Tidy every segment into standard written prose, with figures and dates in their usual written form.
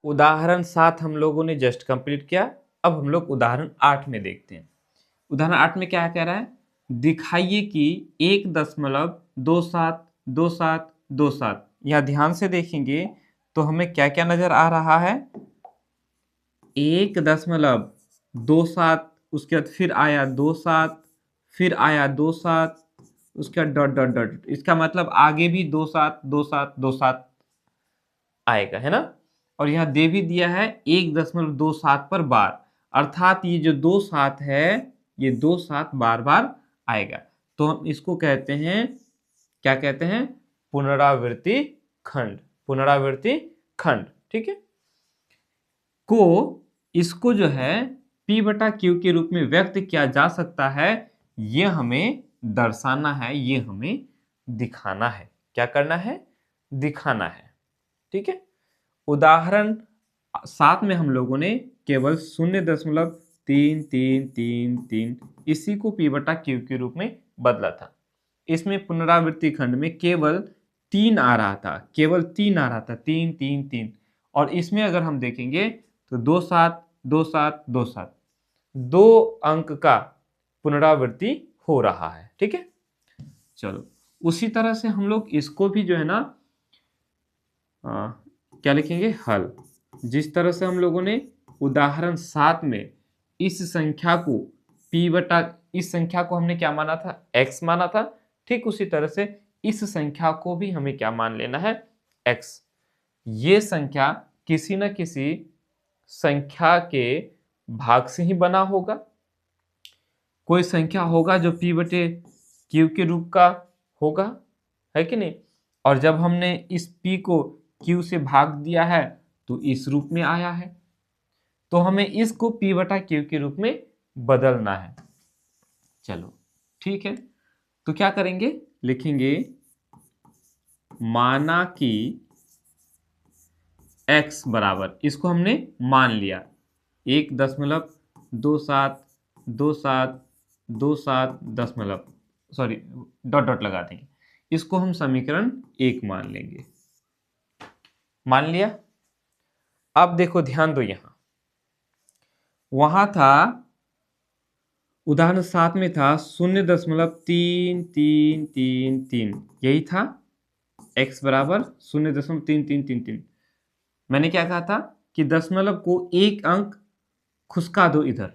उदाहरण 7 हम लोगों ने जस्ट कंप्लीट किया। अब हम लोग उदाहरण 8 में देखते हैं। उदाहरण 8 में क्या कह रहा है, दिखाइए कि 1.272727, यहाँ ध्यान से देखेंगे तो हमें क्या क्या नजर आ रहा है, 1.27, उसके बाद फिर आया 27, फिर आया 27, उसके बाद डॉट डॉट डॉट, इसका मतलब आगे भी 272727 आएगा, है ना। और यहाँ दे भी दिया है 1.27 पर बार, अर्थात ये जो 27 है ये 27 बार बार आएगा। तो हम इसको कहते हैं, क्या कहते हैं, पुनरावृत्ति खंड, पुनरावृत्ति खंड, ठीक है। इसको जो है P बटा Q के रूप में व्यक्त किया जा सकता है, ये हमें दर्शाना है, ये हमें दिखाना है। क्या करना है, दिखाना है, ठीक है। उदाहरण 7 में हम लोगों ने केवल 0.3333 इसी को P बटा Q के रूप में बदला था। इसमें पुनरावृत्ति खंड में केवल 3 आ रहा था, केवल 3 आ रहा था, 3 3 3। और इसमें अगर हम देखेंगे तो 272727 2 अंक का पुनरावृत्ति हो रहा है, ठीक है। चलो उसी तरह से हम लोग इसको भी जो है ना क्या लिखेंगे, हल। जिस तरह से हम लोगों ने उदाहरण 7 में इस संख्या को P बटा, इस संख्या को हमने क्या माना था, x माना था, ठीक उसी तरह से इस संख्या को भी हमें क्या मान लेना है, x। ये संख्या किसी न किसी संख्या के भाग से ही बना होगा। कोई संख्या होगा जो P बटे Q के रूप का होगा, है कि नहीं। और जब हमने इस P को Q से भाग दिया है तो इस रूप में आया है, तो हमें इसको P बटा Q के रूप में बदलना है। चलो ठीक है, तो क्या करेंगे, लिखेंगे माना कि x बराबर, इसको हमने मान लिया 1.272727 सॉरी डॉट डॉट लगा देंगे, इसको हम समीकरण 1 मान लेंगे। मान लिया। अब देखो ध्यान दो, यहां वहां था उदाहरण 7 में था 0.3333, यही था x बराबर 0.3333। मैंने क्या कहा था कि दशमलव को एक अंक खुसका दो इधर,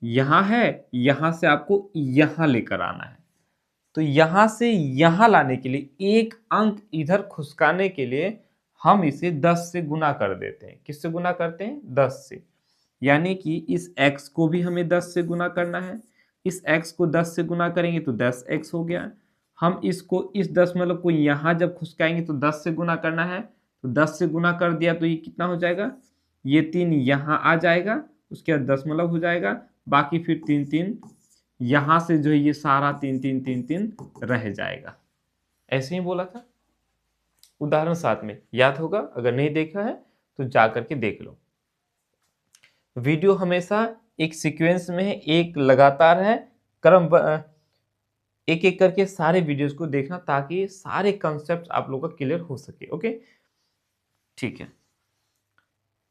यहां है, यहां से आपको यहां लेकर आना है। तो यहां से यहां लाने के लिए एक अंक इधर खुसकाने के लिए हम इसे 10 से गुना कर देते हैं। किससे गुना करते हैं, 10 से। यानी कि इस x को भी हमें 10 से गुना करना है, इस x को 10 से गुना करेंगे तो 10x हो गया। हम इसको, इस दशमलव को यहां जब खुसकाएंगे तो 10 से गुना करना है, तो 10 से गुना कर दिया तो ये कितना हो जाएगा, ये 3 यहां आ जाएगा, उसके बाद दशमलव हो जाएगा, बाकी फिर 3 3 यहां से जो है ये सारा 3 3 3 3 रह जाएगा। ऐसे ही बोला था उदाहरण 7 में, याद होगा। अगर नहीं देखा है तो जा करके देख लो। वीडियो हमेशा एक सीक्वेंस में है, एक लगातार है, क्रम एक एक करके सारे वीडियोस को देखना ताकि सारे कॉन्सेप्ट आप लोगों का क्लियर हो सके। ओके ठीक है,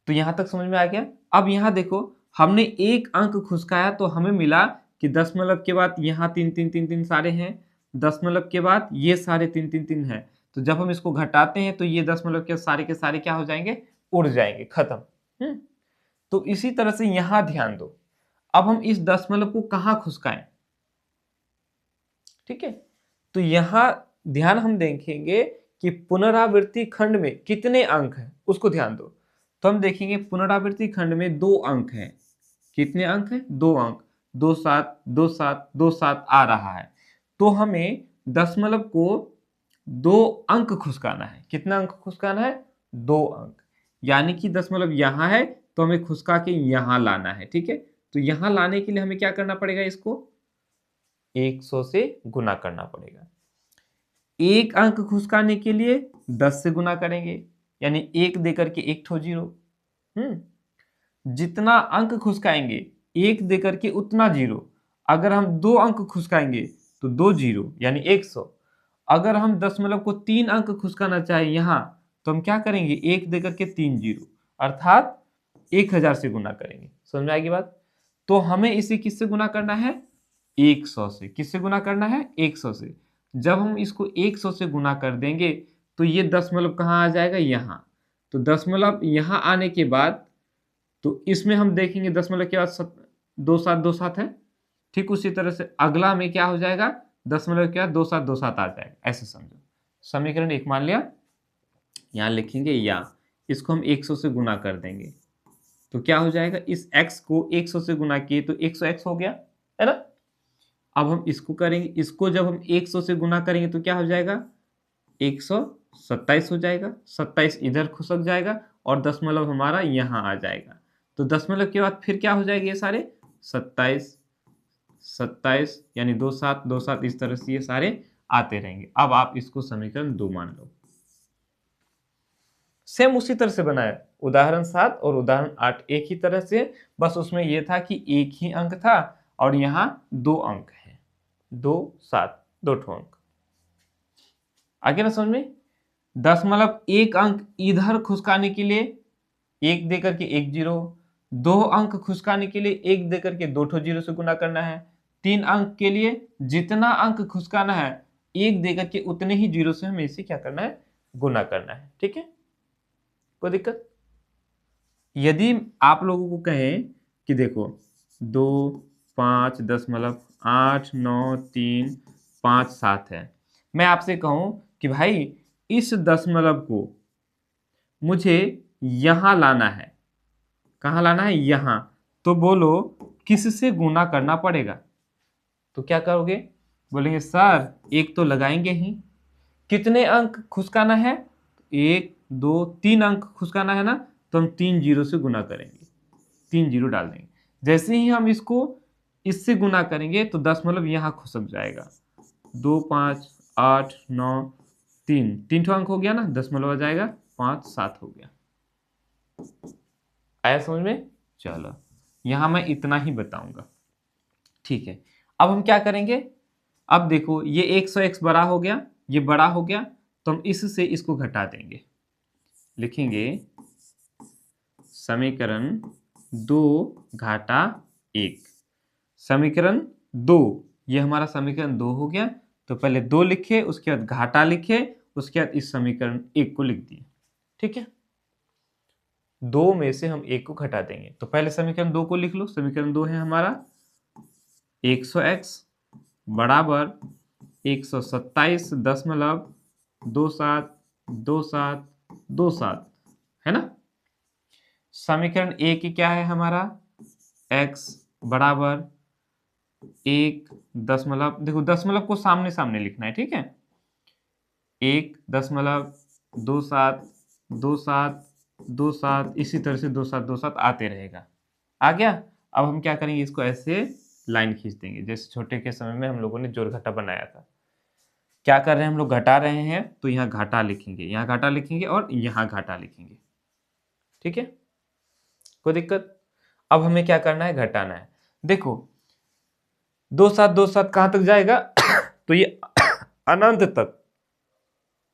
तो यहां तक समझ में आ गया। अब यहां देखो, हमने एक अंक खुसकाया तो हमें मिला कि दशमलव के बाद यहाँ 3 3 3 3 सारे हैं, दशमलव के बाद ये सारे 3 3 3 है। तो जब हम इसको घटाते हैं तो ये दशमलव के सारे क्या हो जाएंगे, उड़ जाएंगे, खत्म। तो इसी तरह से यहां ध्यान दो, अब हम इस दशमलव को कहां खुसकाएं, ठीक है। तो यहां ध्यान हम देखेंगे कि पुनरावृत्ति खंड में कितने अंक हैं उसको ध्यान दो। तो हम देखेंगे पुनरावृत्ति खंड में 2 अंक हैं। कितने अंक हैं, 2 अंक, 272727 आ रहा है। तो हमें दशमलव को 2 अंक खुसकाना है। कितना अंक खुसकाना है, 2 अंक। यानी कि दशमलव यहां है तो हमें खुसका के यहां लाना है, ठीक है। तो यहां लाने के लिए हमें क्या करना पड़ेगा, इसको 100 से गुना करना पड़ेगा। एक अंक खुसकाने के लिए 10 से गुना करेंगे, यानी 1 देकर के 1 ठो 0। जितना अंक खुसकाएंगे 1 देकर के उतना 0। अगर हम 2 अंक खुसकाएंगे तो 2 0 यानी 100। अगर हम दशमलव को 3 अंक खुसकाना चाहे यहां तो हम क्या करेंगे, 1 देकर के 3 0। अर्थात 1000 से गुना करेंगे। समझ में आएगी बात? तो हमें इसे किससे गुना करना है? 100 से। किससे गुना करना है? 100 से। जब हम इसको 100 से गुना कर देंगे तो ये दशमलव कहाँ आ जाएगा? यहाँ। तो दशमलव यहाँ आने के बाद तो इसमें हम देखेंगे दशमलव के बाद 2727 है। ठीक उसी तरह से अगला में क्या हो जाएगा? दशमलव के बाद 2727 आ जाएगा। ऐसे समझो। समीकरण 1 मान लिया, यहाँ लिखेंगे या इसको हम 100 से गुना कर देंगे तो क्या हो जाएगा? इस x को 100 से गुना किए तो 100x हो गया, है ना? अब हम इसको करेंगे, इसको जब हम 100 से गुना करेंगे तो क्या हो जाएगा? 127 हो जाएगा। 27 इधर खुसक जाएगा और दशमलव हमारा यहाँ आ जाएगा। तो दशमलव के बाद फिर क्या हो जाएगा? ये सारे 27 27 यानी 27 27 इस तरह से ये सारे आते रहेंगे। अब आप इसको समीकरण 2 मान लो। सेम उसी तरह से बनाया उदाहरण 7 और उदाहरण 8 एक ही तरह से, बस उसमें यह था कि एक ही अंक था और यहाँ 2 अंक है, 2 7 2 ठो अंक। आगे ना समझ में? दशमलव एक अंक इधर खुसकाने के लिए 1 देकर के 1 जीरो, 2 अंक खुसकाने के लिए 1 देकर के 2 ठो जीरो से गुना करना है, 3 अंक के लिए जितना अंक खुसकाना है 1 देकर के उतने ही जीरो से हमें इसे क्या करना है? गुना करना है। ठीक है, कोई दिक्कत? यदि आप लोगों को कहें कि देखो 2 5 8 9 3 5 7 है, मैं आपसे कहूं कि भाई इस दशमलव को मुझे यहां लाना है, कहां लाना है? यहां। तो बोलो किससे गुना करना पड़ेगा? तो क्या करोगे? बोलेंगे सर एक तो लगाएंगे ही, कितने अंक खुसकाना है? 1 2 3 अंक खुसकाना है ना, तो हम 3 जीरो से गुना करेंगे, 3 जीरो डाल देंगे। जैसे ही हम इसको इससे गुना करेंगे तो दशमलव यहाँ खुसक जाएगा। 2 5 8 9 3 3 ठो अंक हो गया ना, दशमलव आ जाएगा 5 7 हो गया। आया समझ में? चलो यहां मैं इतना ही बताऊंगा। ठीक है, अब हम क्या करेंगे? अब देखो ये 100x बड़ा हो गया, ये बड़ा हो गया, तो हम इससे इसको घटा देंगे। लिखेंगे समीकरण 2 घाटा 1। समीकरण 2, ये हमारा समीकरण 2 हो गया। तो पहले 2 लिखे, उसके बाद घाटा लिखे, उसके बाद इस समीकरण 1 को लिख दिए। ठीक है, 2 में से हम 1 को घटा देंगे। तो पहले समीकरण 2 को लिख लो। समीकरण 2 है हमारा 100x बराबर 127.2727 है ना। समीकरण 1 क्या है हमारा? x बराबर 1 दशमलव, देखो दशमलव को सामने सामने लिखना है, ठीक है। 1.272727 इसी तरह से 2727 आते रहेगा। आ गया। अब हम क्या करेंगे? इसको ऐसे लाइन खींच देंगे जैसे छोटे के समय में हम लोगों ने जोड़ घटा बनाया था। क्या कर रहे हैं हम लोग? घटा रहे हैं, तो यहाँ घाटा लिखेंगे, यहाँ घाटा लिखेंगे और यहाँ घाटा लिखेंगे। ठीक है, कोई दिक्कत? अब हमें क्या करना है? घटाना है। देखो 2727 कहां तक जाएगा? तो ये अनंत तक।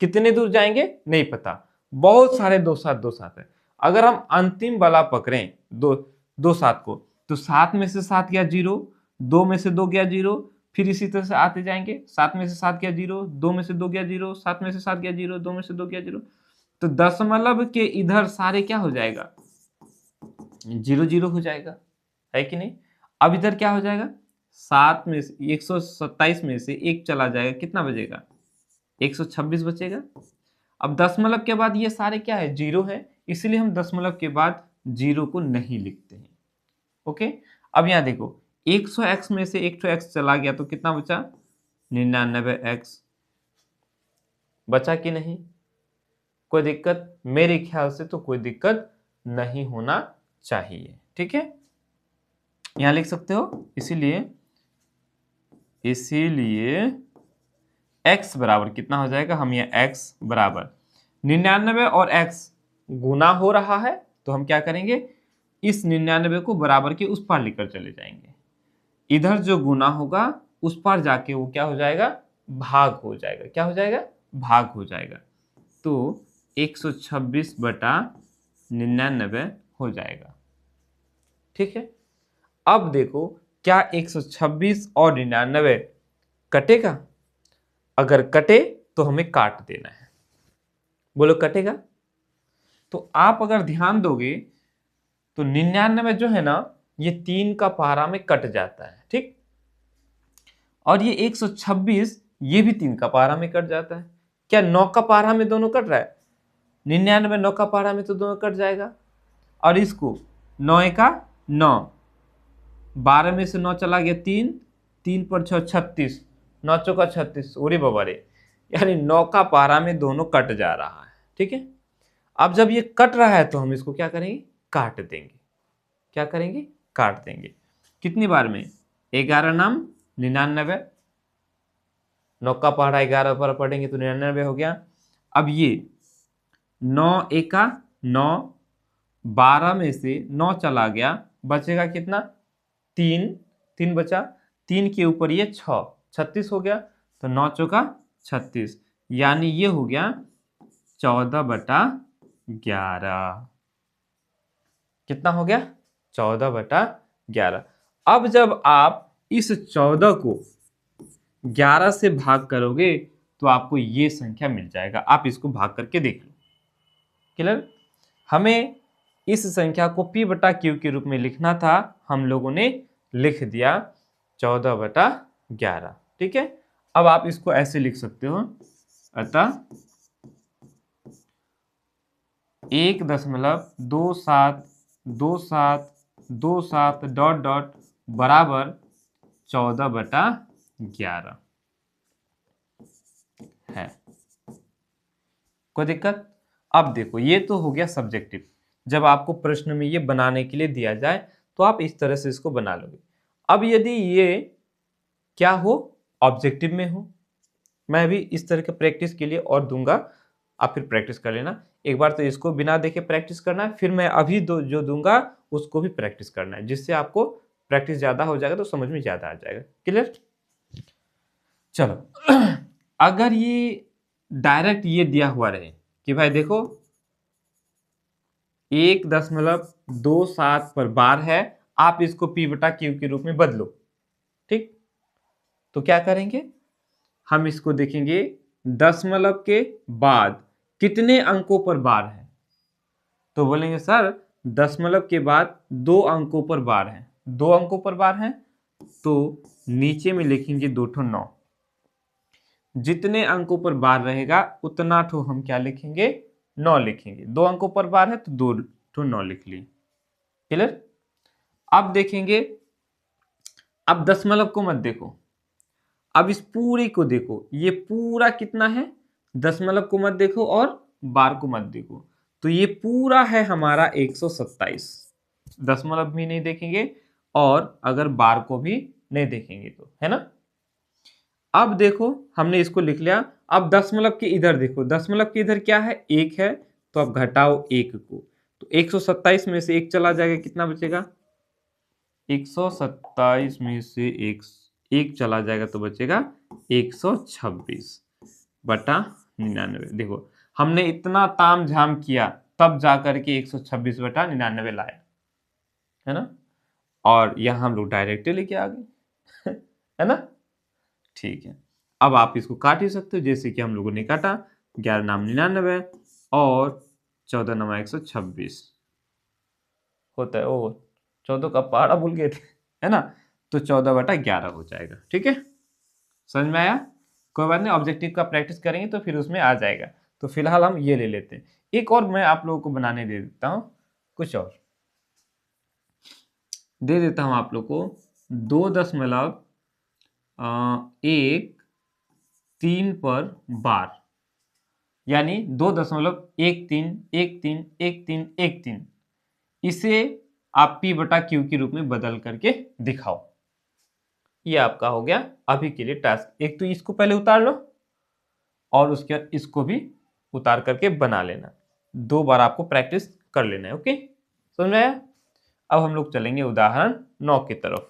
कितने दूर जाएंगे नहीं पता, बहुत सारे 2727 है। अगर हम अंतिम वाला पकड़ें 27 को, तो 7 में से 7 गया 0, 2 में से 2 गया 0, फिर इसी तरह से आते जाएंगे। 7 में से 7 गया 0, 2 में से 2 गया 0, 7 में से 7 गया 0, 2 में से 2 गया 0। तो दशमलव के इधर सारे क्या हो जाएगा? 0 0 हो जाएगा, है कि नहीं। अब इधर क्या हो जाएगा? 7 में से 127 में से 1 चला जाएगा, कितना बचेगा? 126 बचेगा। अब दशमलव के बाद ये सारे क्या है? 0 है, इसलिए हम दशमलव के बाद 0 को नहीं लिखते हैं। ओके, अब यहाँ देखो 100x में से 1 x चला गया तो कितना बचा? 99x बचा कि नहीं? कोई दिक्कत? मेरे ख्याल से तो कोई दिक्कत नहीं होना चाहिए। ठीक है, यहां लिख सकते हो। इसीलिए x बराबर कितना हो जाएगा? हम ये x बराबर 99 और x गुना हो रहा है, तो हम क्या करेंगे? इस 99 को बराबर के उस पार लेकर चले जाएंगे। इधर जो गुना होगा उस पार जाके वो क्या हो जाएगा? भाग हो जाएगा। क्या हो जाएगा? भाग हो जाएगा। तो 126 बटा 99 हो जाएगा। ठीक है, अब देखो क्या 126 और 99 कटेगा? अगर कटे तो हमें काट देना है। बोलो कटेगा? तो आप अगर ध्यान दोगे तो 99 जो है ना, ये 3 का पहाड़ा में कट जाता है, ठीक। और ये 126 ये भी 3 का पहाड़ा में कट जाता है। क्या 9 का पहाड़ा में दोनों कट रहा है? 99 9 का पहाड़ा में तो दोनों कट जाएगा। और इसको 9 का 9, 12 में से 9 चला गया 3, 3 पर 6 36, 9 चौका 36, ओरे बाबा रे, यानी 9 का पहाड़ा में दोनों कट जा रहा है। ठीक है, अब जब ये कट रहा है तो हम इसको क्या करेंगे? काट देंगे। क्या करेंगे? काट देंगे। कितनी बार में? 11 नाम 99, 9 का पहाड़ा 11 पर पढ़ेंगे तो 99 हो गया। अब ये 9 एका 9, 12 में से 9 चला गया, बचेगा कितना? 3, 3 बचा, 3 के ऊपर ये 6, 36 हो गया। तो 9 चौका 36, यानी ये हो गया 14/11। कितना हो गया? 14/11। अब जब आप इस 14 को 11 से भाग करोगे तो आपको ये संख्या मिल जाएगा। आप इसको भाग करके देख लो। क्लियर? हमें इस संख्या को P/Q के रूप में लिखना था, हम लोगों ने लिख दिया 14/11। ठीक है, अब आप इसको ऐसे लिख सकते हो, अतः 1.272727 डॉट डॉट बराबर 14/11 है। कोई दिक्कत? अब देखो ये तो हो गया सब्जेक्टिव। जब आपको प्रश्न में ये बनाने के लिए दिया जाए तो आप इस तरह से इसको बना लोगे। अब यदि ये क्या हो, ऑब्जेक्टिव में हो, मैं भी इस तरह के प्रैक्टिस के लिए और दूंगा, आप फिर प्रैक्टिस कर लेना। एक बार तो इसको बिना देखे प्रैक्टिस करना है, फिर मैं अभी जो दूंगा उसको भी प्रैक्टिस करना है, जिससे आपको प्रैक्टिस ज्यादा हो जाएगा तो समझ में ज्यादा आ जाएगा। क्लियर? चलो अगर ये डायरेक्ट ये दिया हुआ रहे कि भाई देखो 1.27 पर बार है, आप इसको P/Q के रूप में बदलो, ठीक। तो क्या करेंगे? हम इसको देखेंगे दशमलव के बाद कितने अंकों पर बार है। तो बोलेंगे सर दशमलव के बाद 2 अंकों पर बार है। 2 अंकों पर बार है तो नीचे में लिखेंगे 2 ठो 9। जितने अंकों पर बार रहेगा उतना ठो हम क्या लिखेंगे? 9 लिखेंगे। 2 अंकों पर बार है तो 2 ठो 9 लिख लिए। क्लियर? अब देखेंगे, अब दशमलव को मत देखो, अब इस पूरे को देखो। ये पूरा कितना है? दशमलव को मत देखो और बार को मत देखो। तो ये पूरा है हमारा 127। दशमलव भी नहीं देखेंगे और अगर बार को भी नहीं देखेंगे तो, है ना। अब देखो हमने इसको लिख लिया। अब दशमलव के इधर देखो, दशमलव के इधर क्या है? 1 है, तो अब घटाओ 1 को, तो 127 में से 1 चला जाएगा, कितना बचेगा? 127 में से 1 चला जाएगा तो बचेगा 126/99। देखो हमने इतना ताम झाम किया तब जाकर के 126/99 लाया, है ना। और यहां हम लोग डायरेक्ट लेके आ गए है ना। ठीक है, अब आप इसको काट ही सकते हो, जैसे कि हम लोगों ने काटा 11 नाम 99 और 14 नमा 126 होता है। ओ 14 का पहाड़ा भूल गए थे, है ना। तो 14/11 हो जाएगा। ठीक है, समझ में आया? कोई बात नहीं, ऑब्जेक्टिव का प्रैक्टिस करेंगे तो फिर उसमें आ जाएगा। तो फिलहाल हम ये ले लेते हैं। एक और मैं आप लोगों को बनाने दे देता हूं, कुछ और दे देता हूं आप लोग को। 2.13 पर बार, यानी 2.13131313, इसे आप P/Q के रूप में बदल करके दिखाओ। ये आपका हो गया अभी के लिए टास्क। एक तो इसको पहले उतार लो और उसके बाद इसको भी उतार करके बना लेना। 2 बार आपको प्रैक्टिस कर लेना है। ओके, समझ में आया? अब हम लोग चलेंगे उदाहरण 9 की तरफ।